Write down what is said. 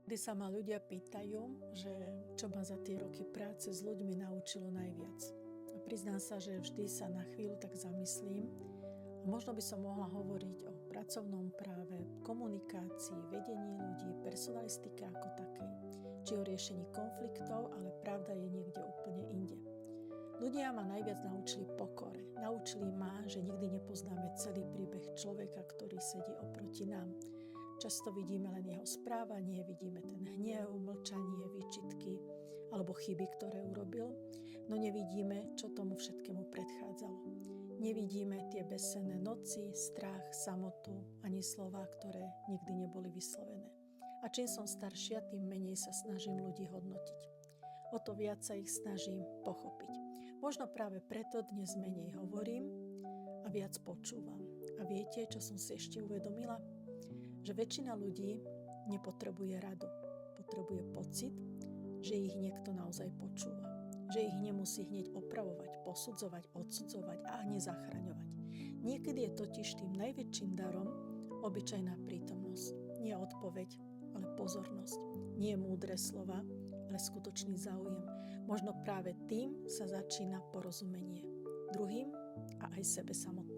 Kdy sa ma ľudia pýtajú, že čo ma za tie roky práce s ľuďmi naučilo najviac. A priznám sa, že vždy sa na chvíľu tak zamyslím. A možno by som mohla hovoriť o pracovnom práve, komunikácii, vedení ľudí, personalistike ako takej, či o riešení konfliktov, ale pravda je niekde úplne inde. Ľudia ma najviac naučili pokore. Naučili ma, že nikdy nepoznáme celý príbeh človeka, ktorý sedí oproti nám. Často vidíme len jeho správanie, vidíme ten hnev, mlčanie, výčitky alebo chyby, ktoré urobil, no nevidíme, čo tomu všetkému predchádzalo. Nevidíme tie bezsenné noci, strach, samotu, ani slová, ktoré nikdy neboli vyslovené. A čím som staršia, tým menej sa snažím ľudí hodnotiť. O to viac sa ich snažím pochopiť. Možno práve preto dnes menej hovorím a viac počúvam. A viete, čo som si ešte uvedomila? Že väčšina ľudí nepotrebuje radu. Potrebuje pocit, že ich niekto naozaj počúva. Že ich nemusí hneď opravovať, posudzovať, odsudzovať a ani zachraňovať. Niekedy je totiž tým najväčším darom obyčajná prítomnosť. Nie odpoveď, ale pozornosť. Nie múdre slova, ale skutočný záujem. Možno práve tým sa začína porozumenie druhým a aj sebe samotným.